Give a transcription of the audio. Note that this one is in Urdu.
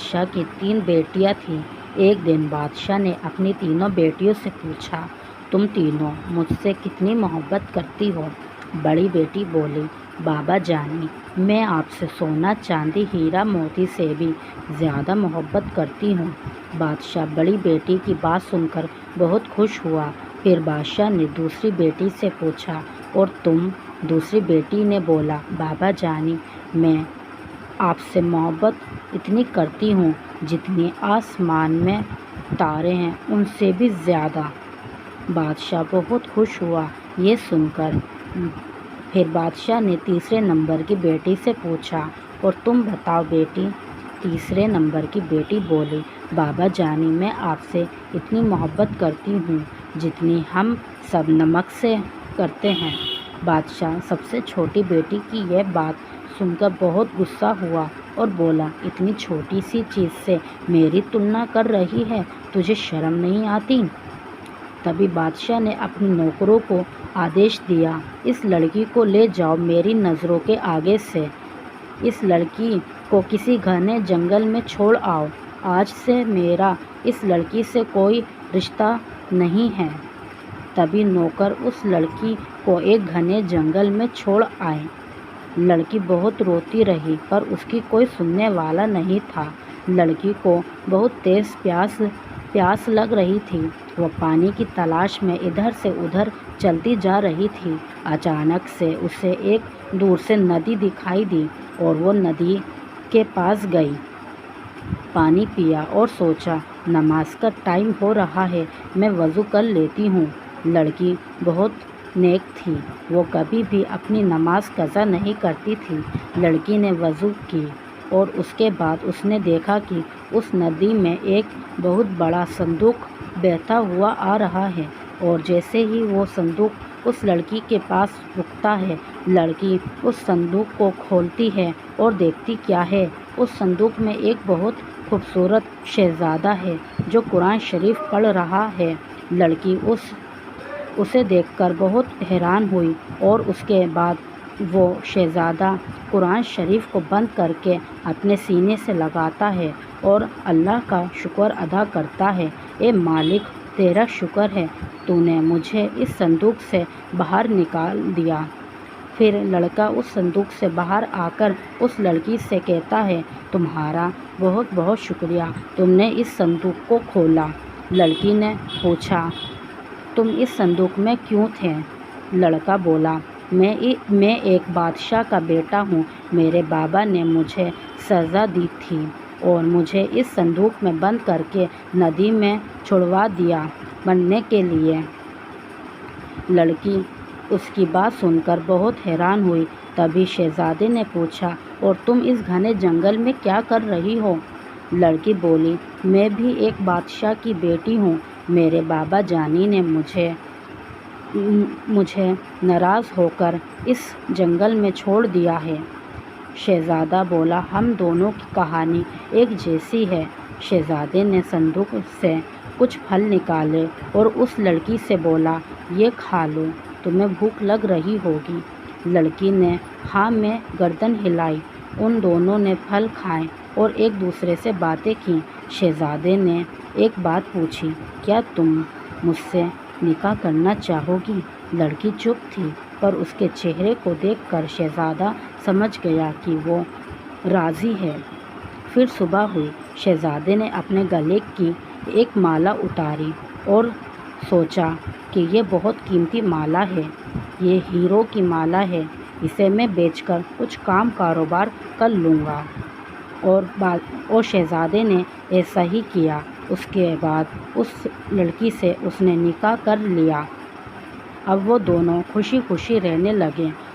بادشاہ کی 3 بیٹیاں تھیں۔ ایک دن بادشاہ نے اپنی تینوں بیٹیوں سے پوچھا، تم تینوں مجھ سے کتنی محبت کرتی ہو؟ بڑی بیٹی بولی، بابا جانی، میں آپ سے سونا چاندی ہیرا موتی سے بھی زیادہ محبت کرتی ہوں۔ بادشاہ بڑی بیٹی کی بات سن کر بہت خوش ہوا۔ پھر بادشاہ نے دوسری بیٹی سے پوچھا، اور تم؟ دوسری بیٹی نے بولا، بابا جانی، میں آپ سے محبت اتنی کرتی ہوں جتنی آسمان میں تارے ہیں ان سے بھی زیادہ۔ بادشاہ بہت خوش ہوا یہ سن کر۔ پھر بادشاہ نے تیسرے نمبر کی بیٹی سے پوچھا، اور تم بتاؤ بیٹی؟ تیسرے نمبر کی بیٹی بولی، بابا جانی، میں آپ سے اتنی محبت کرتی ہوں جتنی ہم سب نمک سے کرتے ہیں۔ بادشاہ سب سے چھوٹی بیٹی کی یہ بات سن کر بہت غصہ ہوا اور بولا، اتنی چھوٹی سی چیز سے میری تلنا کر رہی ہے، تجھے شرم نہیں آتی؟ تبھی بادشاہ نے اپنے نوکروں کو آدیش دیا، اس لڑکی کو لے جاؤ میری نظروں کے آگے سے، اس لڑکی کو کسی گھنے جنگل میں چھوڑ آؤ، آج سے میرا اس لڑکی سے کوئی رشتہ نہیں ہے۔ تبھی نوکر اس لڑکی کو ایک گھنے جنگل میں چھوڑ آئے۔ لڑکی بہت روتی رہی پر اس کی کوئی سننے والا نہیں تھا۔ لڑکی کو بہت تیز پیاس لگ رہی تھی۔ وہ پانی کی تلاش میں ادھر سے ادھر چلتی جا رہی تھی۔ اچانک سے اسے ایک دور سے ندی دکھائی دی اور وہ ندی کے پاس گئی، پانی پیا اور سوچا، نماز کا ٹائم ہو رہا ہے، میں وضو کر لیتی ہوں۔ لڑکی بہت نیک تھی، وہ کبھی بھی اپنی نماز قضا نہیں کرتی تھی۔ لڑکی نے وضو کی اور اس کے بعد اس نے دیکھا کہ اس ندی میں ایک بہت بڑا صندوق بہتا ہوا آ رہا ہے، اور جیسے ہی وہ صندوق اس لڑکی کے پاس رکتا ہے، لڑکی اس صندوق کو کھولتی ہے اور دیکھتی کیا ہے، اس صندوق میں ایک بہت خوبصورت شہزادہ ہے جو قرآن شریف پڑھ رہا ہے۔ لڑکی اسے دیکھ کر بہت حیران ہوئی اور اس کے بعد وہ شہزادہ قرآن شریف کو بند کر کے اپنے سینے سے لگاتا ہے اور اللہ کا شکر ادا کرتا ہے، اے مالک، تیرا شکر ہے، تو نے مجھے اس صندوق سے باہر نکال دیا۔ پھر لڑکا اس صندوق سے باہر آ کر اس لڑکی سے کہتا ہے، تمہارا بہت بہت شکریہ، تم نے اس صندوق کو کھولا۔ لڑکی نے پوچھا، تم اس صندوق میں کیوں تھے؟ لڑکا بولا، میں ایک بادشاہ کا بیٹا ہوں، میرے بابا نے مجھے سزا دی تھی اور مجھے اس صندوق میں بند کر کے ندی میں چھڑوا دیا مرنے کے لیے۔ لڑکی اس کی بات سن کر بہت حیران ہوئی۔ تبھی شہزادے نے پوچھا، اور تم اس گھنے جنگل میں کیا کر رہی ہو؟ لڑکی بولی، میں بھی ایک بادشاہ کی بیٹی ہوں، میرے بابا جانی نے مجھے ناراض ہو کر اس جنگل میں چھوڑ دیا ہے۔ شہزادہ بولا، ہم دونوں کی کہانی ایک جیسی ہے۔ شہزادے نے صندوق سے کچھ پھل نکالے اور اس لڑکی سے بولا، یہ کھا لو، تمہیں بھوک لگ رہی ہوگی۔ لڑکی نے ہاں میں گردن ہلائی۔ ان دونوں نے پھل کھائے اور ایک دوسرے سے باتیں کیں۔ شہزادے نے ایک بات پوچھی، کیا تم مجھ سے نکاح کرنا چاہو گی؟ لڑکی چپ تھی پر اس کے چہرے کو دیکھ کر شہزادہ سمجھ گیا کہ وہ راضی ہے۔ پھر صبح ہوئی۔ شہزادے نے اپنے گلے کی ایک مالا اتاری اور سوچا کہ یہ بہت قیمتی مالا ہے، یہ ہیروں کی مالا ہے، اسے میں بیچ کر کچھ کاروبار کر لوں گا۔ اور شہزادے نے ایسا ہی کیا۔ اس کے بعد اس لڑکی سے اس نے نکاح کر لیا۔ اب وہ دونوں خوشی خوشی رہنے لگے